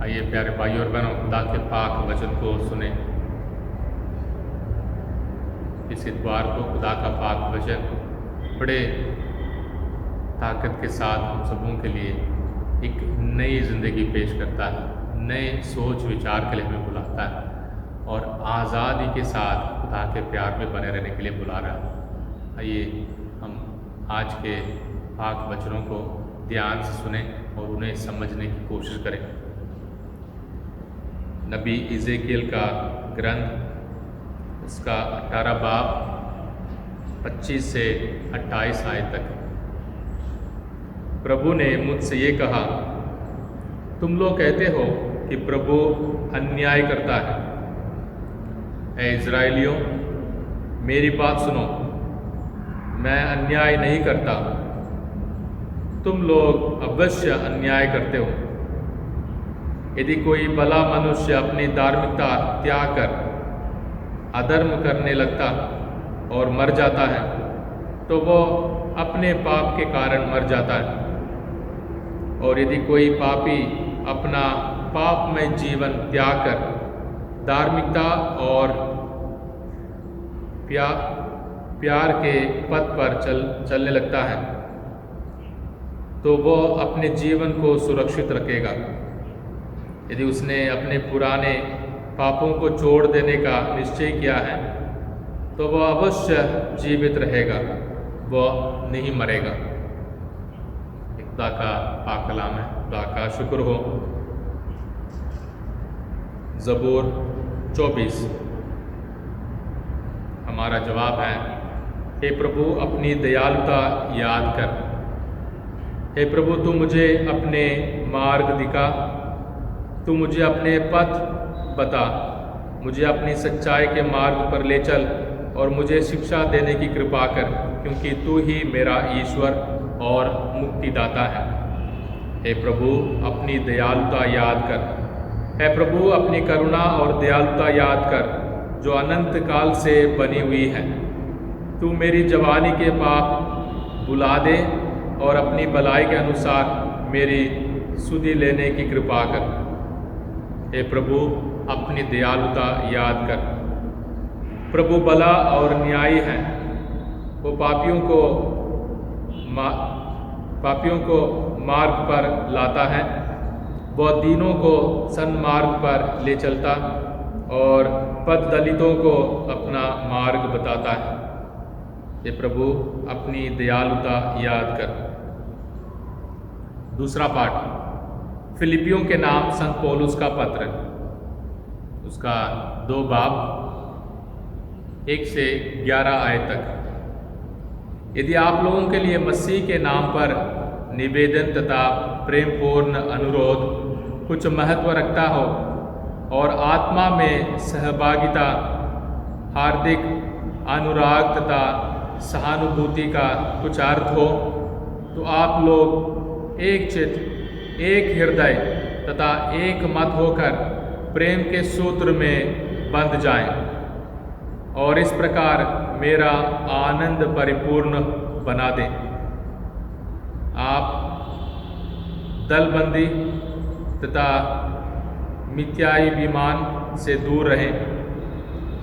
आइए प्यारे भाइयों और बहनों, खुदा के पाक वचन को सुने। इस इतवार को खुदा का पाक वचन बड़े ताकत के साथ हम सबों के लिए एक नई ज़िंदगी पेश करता है, नए सोच विचार के लिए हमें बुलाता है और आज़ादी के साथ खुदा के प्यार में बने रहने के लिए बुला रहा है। आइए हम आज के पाक वचनों को ध्यान से सुने और उन्हें समझने की कोशिश करें। नबी इज़ेकियल का ग्रंथ, उसका 18 बाब 25 से 28 आयत तक। प्रभु ने मुझसे ये कहा, तुम लोग कहते हो कि प्रभु अन्याय करता है। ऐ इज़राइलियों, मेरी बात सुनो, मैं अन्याय नहीं करता। तुम लोग अवश्य अन्याय करते हो। यदि कोई भला मनुष्य अपनी धार्मिकता त्याग कर अधर्म करने लगता और मर जाता है, तो वो अपने पाप के कारण मर जाता है। और यदि कोई पापी अपना पापमय जीवन त्याग कर धार्मिकता और प्यार के पथ पर चलने लगता है, तो वो अपने जीवन को सुरक्षित रखेगा। यदि उसने अपने पुराने पापों को छोड़ देने का निश्चय किया है, तो वह अवश्य जीवित रहेगा, वह नहीं मरेगा। खुदा का पाक कलाम है, खुदा का शुक्र हो। ज़बूर 24। हमारा जवाब है, हे प्रभु अपनी दयालुता याद कर। हे प्रभु तू मुझे अपने मार्ग दिखा, तू मुझे अपने पथ बता, मुझे अपनी सच्चाई के मार्ग पर ले चल और मुझे शिक्षा देने की कृपा कर, क्योंकि तू ही मेरा ईश्वर और मुक्तिदाता है। हे प्रभु अपनी दयालुता याद कर। हे प्रभु अपनी करुणा और दयालुता याद कर, जो अनंत काल से बनी हुई है। तू मेरी जवानी के पाप भुला दे और अपनी भलाई के अनुसार मेरी सुधि लेने की कृपा कर। हे प्रभु अपनी दयालुता याद कर। प्रभु भला और न्यायी है। वो पापियों को मार्ग पर लाता है, वह दीनों को सन्मार्ग पर ले चलता और पथ दलितों को अपना मार्ग बताता है। हे प्रभु अपनी दयालुता याद कर। दूसरा पाठ, फिलिपियों के नाम संत पौलुस का पत्र, उसका 2 बाब 1 से 11 आयत तक। यदि आप लोगों के लिए मसीह के नाम पर निवेदन तथा प्रेमपूर्ण अनुरोध कुछ महत्व रखता हो और आत्मा में सहभागिता, हार्दिक अनुराग तथा सहानुभूति का कुछ अर्थ हो, तो आप लोग एक चित्त, एक हृदय तथा एक मत होकर प्रेम के सूत्र में बंध जाएं और इस प्रकार मेरा आनंद परिपूर्ण बना दें। आप दलबंदी तथा मिथ्याभिमान से दूर रहें।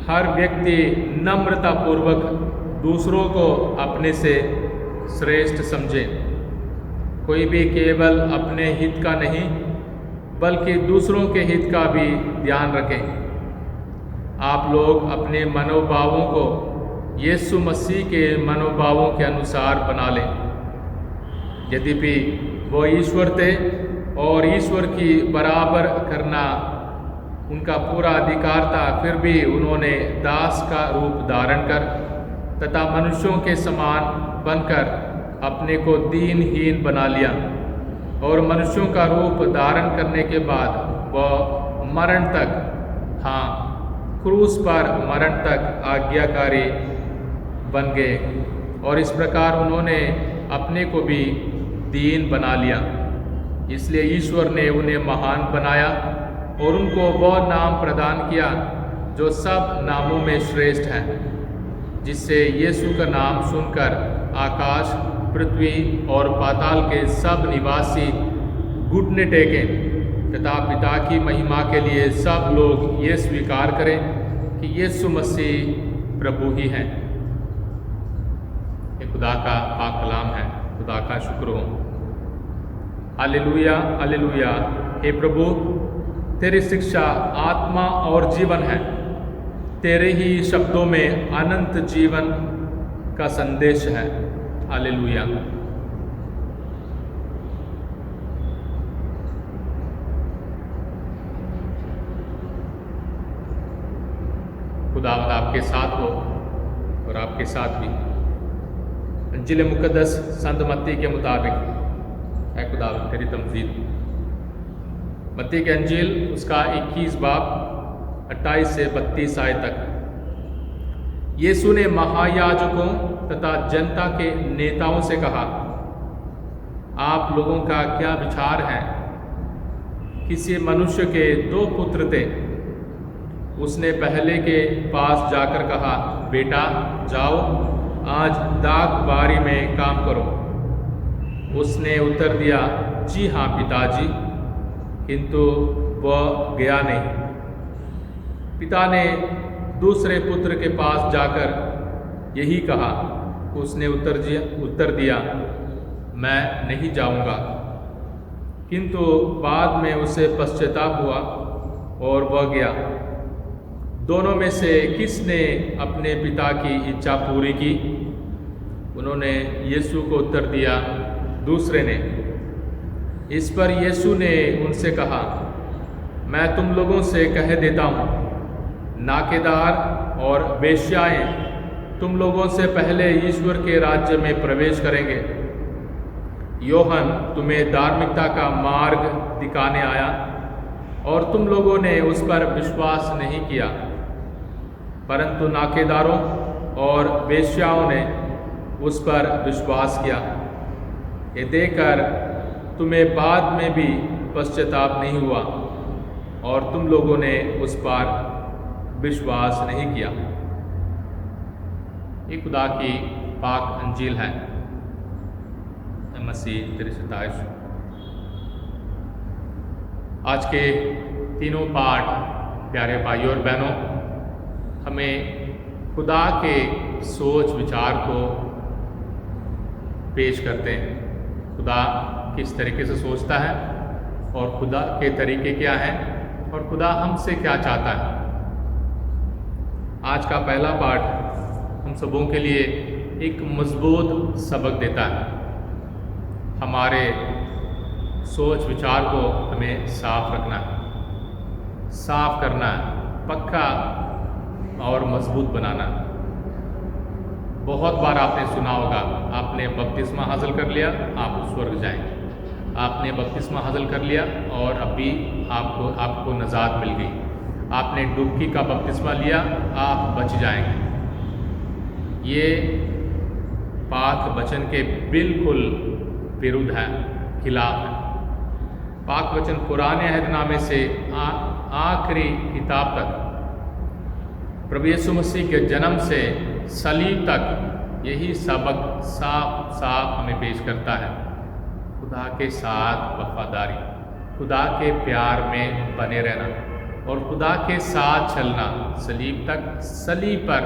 हर व्यक्ति नम्रतापूर्वक दूसरों को अपने से श्रेष्ठ समझे। कोई भी केवल अपने हित का नहीं बल्कि दूसरों के हित का भी ध्यान रखें। आप लोग अपने मनोभावों को यीशु मसीह के मनोभावों के अनुसार बना लें। यद्यपि वो ईश्वर थे और ईश्वर की बराबर करना उनका पूरा अधिकार था, फिर भी उन्होंने दास का रूप धारण कर तथा मनुष्यों के समान बनकर अपने को दीनहीन बना लिया और मनुष्यों का रूप धारण करने के बाद वह मरण तक, हाँ क्रूस पर मरण तक आज्ञाकारी बन गए और इस प्रकार उन्होंने अपने को भी दीन बना लिया। इसलिए ईश्वर ने उन्हें महान बनाया और उनको वह नाम प्रदान किया जो सब नामों में श्रेष्ठ है, जिससे यीशु का नाम सुनकर आकाश, पृथ्वी और पाताल के सब निवासी घुटने टेकें तथा पिता की महिमा के लिए सब लोग ये स्वीकार करें कि यीशु मसीह प्रभु ही हैं। ये खुदा का पाक कलाम है, खुदा का शुक्र हो। Hallelujah hallelujah. हे प्रभु, तेरी शिक्षा आत्मा और जीवन है, तेरे ही शब्दों में अनंत जीवन का संदेश है। हालेलुया। खुदावंद आपके साथ हो और आपके साथ भी। इंजील मुकद्दस संत मत्ती के मुताबिक है खुदावंद तेरी तमजीद। मत्ती के अंजील उसका 21 बाब 28 से 32 आयत तक। यीशु ने महायाजकों तथा जनता के नेताओं से कहा, आप लोगों का क्या विचार है? किसी मनुष्य के 2 पुत्र थे। उसने पहले के पास जाकर कहा, बेटा जाओ, आज दाख बारी में काम करो। उसने उत्तर दिया, जी हाँ पिताजी, किंतु वह गया नहीं। पिता ने दूसरे पुत्र के पास जाकर यही कहा। उसने उत्तर दिया, मैं नहीं जाऊंगा। किंतु बाद में उसे पश्चाताप हुआ और वह गया। दोनों में से किसने अपने पिता की इच्छा पूरी की? उन्होंने यीशु को उत्तर दिया, दूसरे ने। इस पर यीशु ने उनसे कहा, मैं तुम लोगों से कह देता हूँ, नाकेदार और वेश्याएं तुम लोगों से पहले ईश्वर के राज्य में प्रवेश करेंगे। योहन तुम्हें धार्मिकता का मार्ग दिखाने आया और तुम लोगों ने उस पर विश्वास नहीं किया, परंतु नाकेदारों और वेश्याओं ने उस पर विश्वास किया। ये देखकर तुम्हें बाद में भी पश्चाताप नहीं हुआ और तुम लोगों ने उस पर विश्वास नहीं किया। ये खुदा की पाक अंजील है। मसीह तेरी सताइश। आज के तीनों पाठ प्यारे भाइयों और बहनों हमें खुदा के सोच विचार को पेश करते हैं। खुदा किस तरीके से सोचता है और खुदा के तरीके क्या हैं और खुदा हमसे क्या चाहता है। आज का पहला पाठ हम सबों के लिए एक मजबूत सबक देता है। हमारे सोच विचार को हमें साफ रखना है, साफ करना है, पक्का और मजबूत बनाना। बहुत बार आपने सुना होगा, आपने बपतिस्मा हासिल कर लिया, आप स्वर्ग जाएंगे। आपने बपतिस्मा हासिल कर लिया और अभी आपको नजात मिल गई। आपने डुबकी का बपतिस्मा लिया, आप बच जाएंगे। ये पाक वचन के बिल्कुल विरुद्ध है, खिलाफ है। पाक वचन पुराने अहदनामे से आखिरी किताब तक, प्रभु यीशु मसीह के जन्म से सलीब तक यही सबक साफ साफ हमें पेश करता है। खुदा के साथ वफादारी, खुदा के प्यार में बने रहना और खुदा के साथ चलना सलीब तक, सलीब पर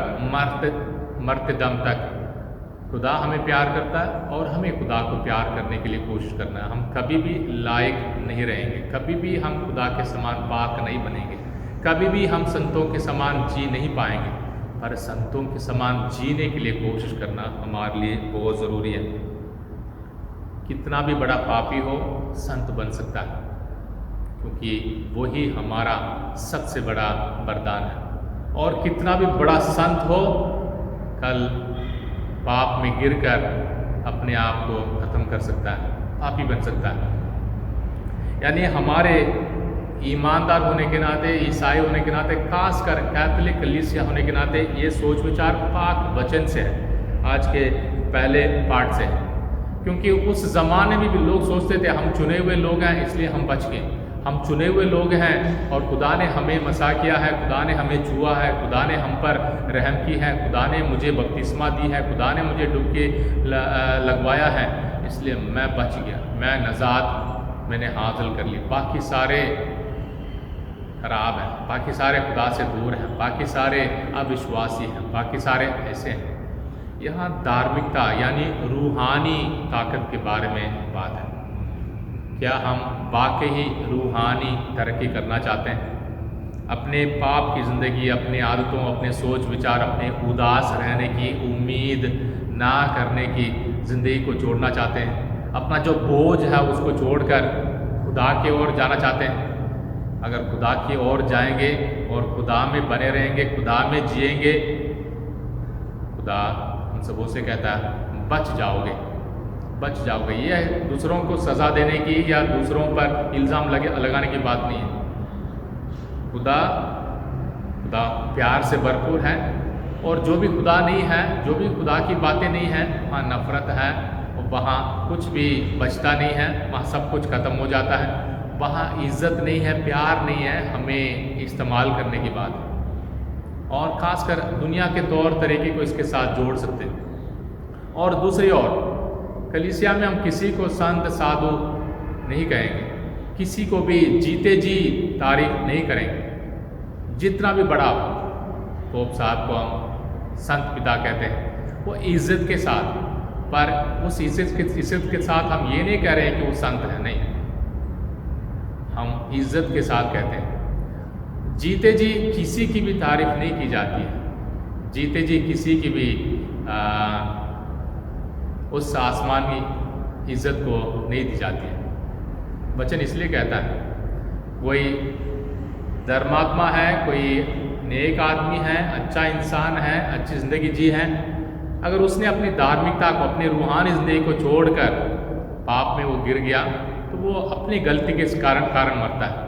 मरते दम तक। खुदा हमें प्यार करता है और हमें खुदा को प्यार करने के लिए कोशिश करना है। हम कभी भी लायक नहीं रहेंगे, कभी भी हम खुदा के समान पाक नहीं बनेंगे, कभी भी हम संतों के समान जी नहीं पाएंगे, पर संतों के समान जीने के लिए कोशिश करना हमारे लिए बहुत ज़रूरी है। कितना भी बड़ा पापी हो, संत बन सकता है, क्योंकि वही हमारा सबसे बड़ा वरदान है। और कितना भी बड़ा संत हो, कल पाप में गिरकर अपने आप को ख़त्म कर सकता है, पापी बन सकता है। यानी हमारे ईमानदार होने के नाते, ईसाई होने के नाते, खासकर कैथोलिक कलीसिया होने के नाते ये सोच विचार पाक वचन से है, आज के पहले पाठ से है। क्योंकि उस ज़माने में भी लोग सोचते थे हम चुने हुए लोग हैं इसलिए हम बच गए, हम चुने हुए लोग हैं और खुदा ने हमें मसा किया है, खुदा ने हमें छुआ है, खुदा ने हम पर रहम की है, खुदा ने मुझे बपतिस्मा दी है, खुदा ने मुझे डुबकी लगवाया है, इसलिए मैं बच गया, मैं नजात मैंने हासिल कर ली, बाकी सारे खराब हैं, बाकी सारे खुदा से दूर हैं, बाकी सारे अविश्वासी हैं, बाकी सारे ऐसे हैं। यहाँ धार्मिकता यानी रूहानी ताकत के बारे में बात है। क्या हम वाकई रूहानी तरक्की करना चाहते हैं? अपने पाप की ज़िंदगी, अपनी आदतों, अपने सोच विचार, अपने उदास रहने की, उम्मीद ना करने की ज़िंदगी को छोड़ना चाहते हैं? अपना जो बोझ है उसको छोड़कर खुदा की ओर जाना चाहते हैं? अगर खुदा की ओर जाएंगे और खुदा में बने रहेंगे, खुदा में जिएंगे, खुदा हम सबों से कहता है बच जाओगे, बच जाओगे। ये दूसरों को सज़ा देने की या दूसरों पर इल्ज़ाम लगाने की बात नहीं है। खुदा प्यार से भरपूर है, और जो भी खुदा नहीं है, जो भी खुदा की बातें नहीं हैं, वहाँ नफ़रत है, और वहाँ कुछ भी बचता नहीं है, वहाँ सब कुछ ख़त्म हो जाता है, वहाँ इज़्ज़त नहीं है, प्यार नहीं है, हमें इस्तेमाल करने की बात है। और ख़ासकर दुनिया के तौर तरीके को इसके साथ जोड़ सकते हैं। और दूसरी ओर कलीसिया में हम किसी को संत साधु नहीं कहेंगे, किसी को भी जीते जी तारीफ नहीं करेंगे, जितना भी बड़ा हो। पोप साहब को हम संत पिता कहते हैं, वो इज़्ज़त के साथ, पर उस इज़्ज़त के साथ हम ये नहीं कह रहे हैं कि वो संत है, नहीं, हम इज़्ज़त के साथ कहते हैं। जीते जी किसी की भी तारीफ नहीं की जाती है, जीते जी किसी की भी उस आसमानी इज़्ज़त को नहीं दी जाती है। वचन इसलिए कहता है, कोई धर्मात्मा है, कोई नेक आदमी है, अच्छा इंसान है, अच्छी ज़िंदगी जी है, अगर उसने अपनी धार्मिकता को, अपनी रूहानी ज़िंदगी को छोड़कर पाप में वो गिर गया, तो वो अपनी गलती के कारण मरता है,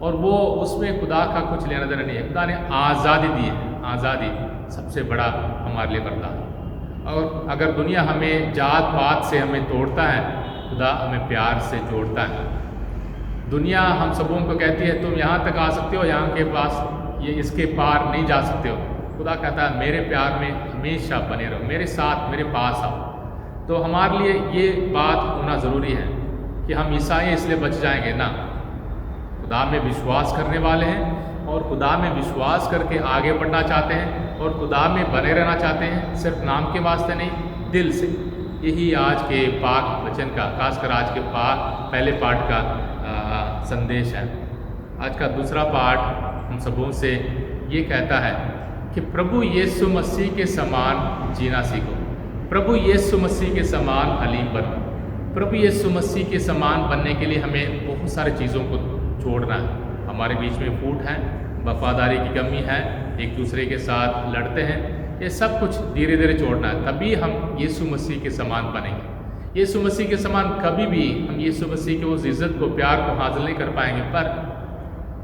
और वो उसमें खुदा का कुछ लेना देना नहीं है। खुदा ने आज़ादी दी है, आज़ादी सबसे बड़ा हमारे लिए वरदान है। और अगर दुनिया हमें जात पात से हमें तोड़ता है, खुदा हमें प्यार से जोड़ता है। दुनिया हम सबों को कहती है तुम यहाँ तक आ सकते हो, यहाँ के पास ये इसके पार नहीं जा सकते हो। खुदा कहता है मेरे प्यार में हमेशा बने रहो, मेरे साथ, मेरे पास आओ। तो हमारे लिए ये बात होना ज़रूरी है कि हम ईसाई इसलिए बच जाएंगे ना, खुदा में विश्वास करने वाले हैं, और खुदा में विश्वास करके आगे बढ़ना चाहते हैं, और खुदा में बने रहना चाहते हैं, सिर्फ नाम के वास्ते नहीं, दिल से। यही आज के पाक वचन का, खासकर आज के पहले पाठ का संदेश है। आज का दूसरा पाठ हम सबों से ये कहता है कि प्रभु यीशु मसीह के समान जीना सीखो, प्रभु यीशु मसीह के समान हलीम बनो। प्रभु यीशु मसीह के समान बनने के लिए हमें बहुत सारी चीज़ों को छोड़ना है। हमारे बीच में फूट है, वफादारी की कमी है, एक दूसरे के साथ लड़ते हैं, ये सब कुछ धीरे धीरे छोड़ना है, तभी हम यीशु मसीह के समान बनेंगे। यीशु मसीह के समान कभी भी हम यीशु मसीह के उस इज़्ज़त को, प्यार को हासिल नहीं कर पाएंगे, पर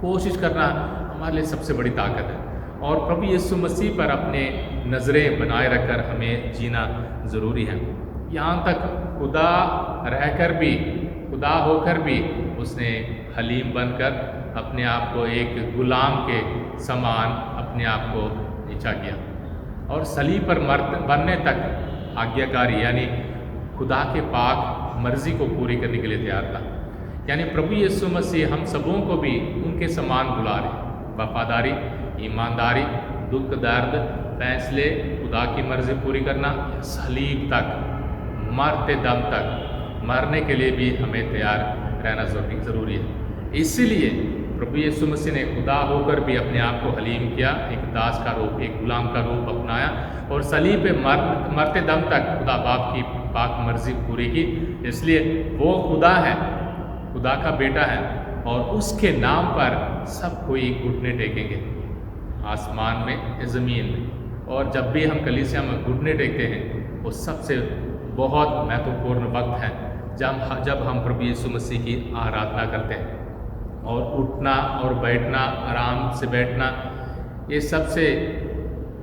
कोशिश करना हमारे लिए सबसे बड़ी ताकत है। और प्रभु यीशु मसीह पर अपने नज़रें बनाए रखकर हमें जीना ज़रूरी है। यहाँ तक खुदा रहकर भी, खुदा होकर भी उसने हलीम बनकर अपने आप को एक गुलाम के समान अपने आप को नीचा किया, और सलीब पर मरने तक आज्ञाकारी यानी खुदा के पाक मर्ज़ी को पूरी करने के लिए तैयार था। यानी प्रभु यीशु मसीह हम सबों को भी उनके समान बुला रहे। वफादारी, ईमानदारी, दुख दर्द, फैसले, खुदा की मर्ज़ी पूरी करना, सलीब तक, मरते दम तक, मरने के लिए भी हमें तैयार रहना ज़रूरी है। इसीलिए प्रभु यीशु मसीह ने खुदा होकर भी अपने आप को हलीम किया, एक दास का रूप, एक गुलाम का रूप अपनाया, और सलीब पे मरते दम तक खुदा बाप की पाक मर्ज़ी पूरी की। इसलिए वो खुदा है, खुदा का बेटा है, और उसके नाम पर सब कोई घुटने टेकेंगे, आसमान में, ज़मीन में। और जब भी हम कलीसिया में घुटने टेकते हैं, वो सबसे बहुत महत्वपूर्ण वक्त है जब हम प्रभु यीशु मसीह की आराधना करते हैं। और उठना और बैठना, आराम से बैठना, ये सबसे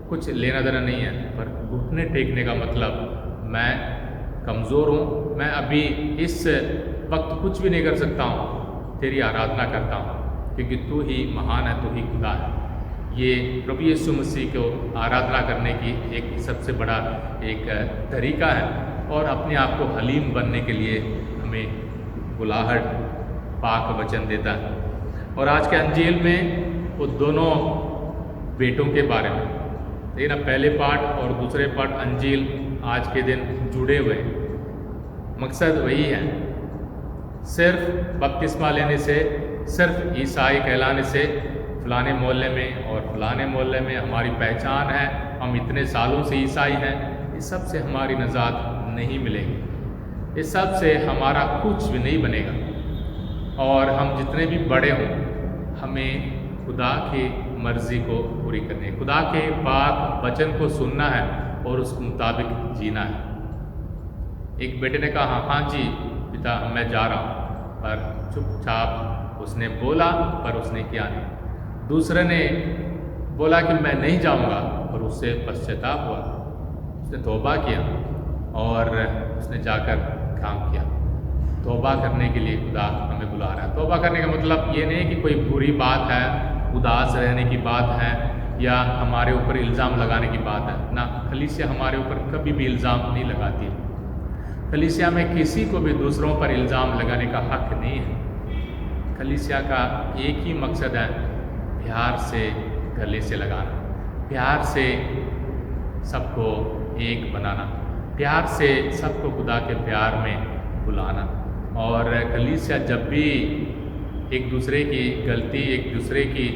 कुछ लेना देना नहीं है, पर घुटने टेकने का मतलब मैं कमज़ोर हूँ, मैं अभी इस वक्त कुछ भी नहीं कर सकता हूँ, तेरी आराधना करता हूँ, क्योंकि तू ही महान है, तू ही खुदा है। ये प्रभु यीशु मसीह को आराधना करने की एक सबसे बड़ा एक तरीका है, और अपने आप को हलीम बनने के लिए हमें बुलाहट पाक वचन देता है। और आज के अंजील में वो दोनों बेटों के बारे में, लेकिन अब पहले पार्ट और दूसरे पार्ट अंजील आज के दिन जुड़े हुए हैं। मकसद वही है, सिर्फ बपतिस्मा लेने से, सिर्फ ईसाई कहलाने से फलाने मोहल्ले में और फलाने मोहल्ले में हमारी पहचान है, हम इतने सालों से ईसाई हैं, इस सब से हमारी निजात नहीं मिलेगी, इस सब से हमारा कुछ भी नहीं बनेगा। और हम जितने भी बड़े हों, हमें खुदा की मर्ज़ी को पूरी करनी है, खुदा के पाक वचन को सुनना है और उसके मुताबिक जीना है। एक बेटे ने कहा, हाँ जी पिता मैं जा रहा हूँ, पर चुपचाप उसने बोला पर उसने किया नहीं। दूसरे ने बोला कि मैं नहीं जाऊँगा, पर उससे पश्चाताप हुआ, उसने तौबा किया और उसने जाकर काम किया। तौबा करने के लिए खुदा हमें बुला रहा है। तौबा करने का मतलब ये नहीं कि कोई बुरी बात है, उदास रहने की बात है या हमारे ऊपर इल्ज़ाम लगाने की बात है ना। कलीसिया हमारे ऊपर कभी भी इल्ज़ाम नहीं लगाती है। कलीसिया में किसी को भी दूसरों पर इल्ज़ाम लगाने का हक नहीं है। कलीसिया का एक ही मकसद है, प्यार से गले से लगाना, प्यार से सबको एक बनाना, प्यार से सबको खुदा के प्यार में बुलाना। और कलीसिया जब भी एक दूसरे की गलती, एक दूसरे की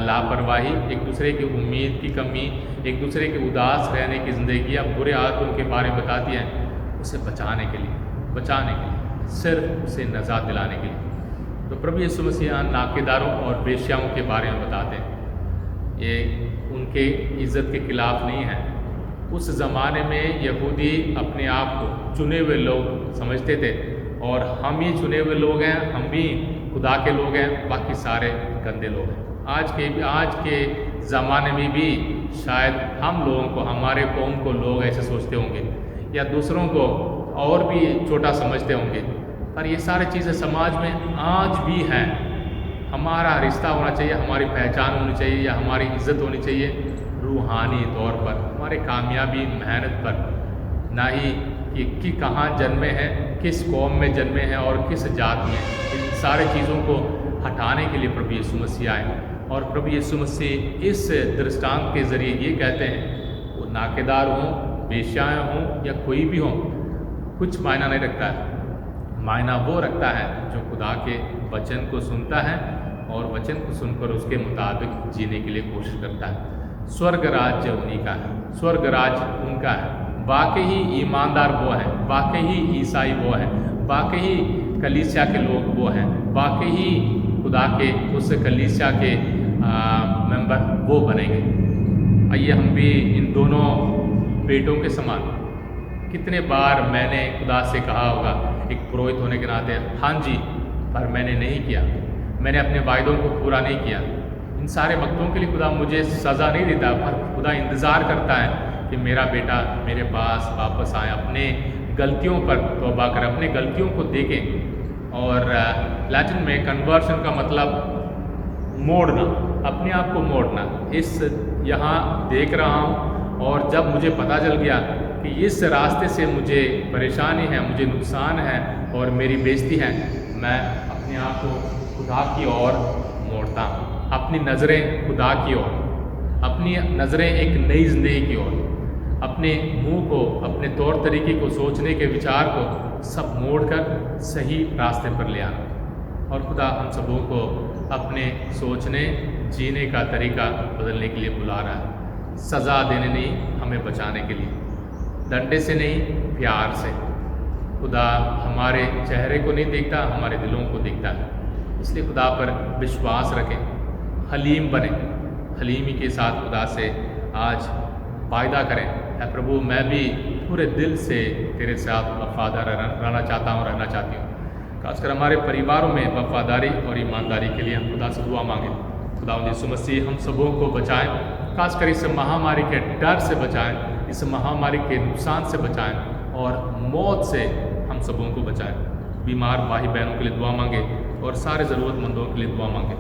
लापरवाही, एक दूसरे की उम्मीद की कमी, एक दूसरे के उदास रहने की ज़िंदगी या बुरे आदतों के बारे में बताती है, उसे बचाने के लिए, सिर्फ उसे नजात दिलाने के लिए। तो प्रभु यीशु मसीह नाकेदारों और वेश्याओं के बारे में बताते हैं। ये उनके इज़्ज़त के खिलाफ नहीं है। उस ज़माने में यहूदी अपने आप को चुने हुए लोग समझते थे और हम ही चुने हुए लोग हैं, हम भी खुदा के लोग हैं, बाकी सारे गंदे लोग हैं। आज के ज़माने में भी शायद हम लोगों को, हमारे कौम को लोग ऐसे सोचते होंगे या दूसरों को और भी छोटा समझते होंगे, पर ये सारी चीज़ें समाज में आज भी हैं। हमारा रिश्ता होना चाहिए, हमारी पहचान होनी चाहिए या हमारी इज़्ज़त होनी चाहिए रूहानी तौर पर, हमारे कामयाबी मेहनत पर, ना ही कि कहाँ जन्मे हैं, किस कौम में जन्मे हैं और किस जात में। इन सारे चीज़ों को हटाने के लिए प्रभु यीशु मसीह आए और प्रभु यीशु मसीह इस दृष्टांत के ज़रिए ये कहते हैं, वो नाकेदार हों, वेश्याएँ हों या कोई भी हों, कुछ मायना नहीं रखता है। मायना वो रखता है जो खुदा के वचन को सुनता है और वचन को सुनकर उसके मुताबिक जीने के लिए कोशिश करता है। स्वर्ग राज्य उन्हीं का है, स्वर्ग राज्य उनका है। वाकई ही ईमानदार वो हैं, वाकई ही ईसाई वो हैं, वाकई ही कलीसिया के लोग वो हैं, वाकई ही खुदा के उस कलीसिया के मेंबर वो बनेंगे। आइए हम भी इन दोनों बेटों के समान, कितने बार मैंने खुदा से कहा होगा एक पुरोहित होने के नाते, हाँ जी, पर मैंने नहीं किया, मैंने अपने वायदों को पूरा नहीं किया। इन सारे वक्तों के लिए खुदा मुझे सज़ा नहीं देता, पर खुदा इंतज़ार करता है कि मेरा बेटा मेरे पास वापस आए, अपने गलतियों पर तौबा कर, अपने गलतियों को देखें। और लैटिन में कन्वर्शन का मतलब मोड़ना, अपने आप को मोड़ना। इस यहाँ देख रहा हूँ और जब मुझे पता चल गया कि इस रास्ते से मुझे परेशानी है, मुझे नुकसान है और मेरी बेइज्जती है, मैं अपने आप को खुदा की ओर मोड़ता हूँ, अपनी नज़रें खुदा की ओर, अपनी नज़रें एक नई ज़िंदगी की ओर, अपने मुंह को, अपने तौर तरीके को, सोचने के विचार को सब मोड़कर सही रास्ते पर ले आना। और खुदा हम सबों को अपने सोचने, जीने का तरीका बदलने के लिए बुला रहा है। सज़ा देने नहीं, हमें बचाने के लिए, डंडे से नहीं, प्यार से। खुदा हमारे चेहरे को नहीं देखता, हमारे दिलों को देखता है। इसलिए खुदा पर विश्वास रखें, हलीम बने, हलीमी के साथ खुदा से आज वायदा करें, है प्रभु मैं भी पूरे दिल से तेरे साथ वफादार रहना चाहता हूँ, रहना चाहती हूँ। खासकर हमारे परिवारों में वफादारी और ईमानदारी के लिए हम खुदा से दुआ मांगें। खुदा यीशु मसीह हम सबों को बचाएं, खासकर इस महामारी के डर से बचाएं, इस महामारी के नुकसान से बचाएं और मौत से हम सबों को बचाएं। बीमार भाई बहनों के लिए दुआ मांगे और सारे ज़रूरतमंदों के लिए दुआ मांगे।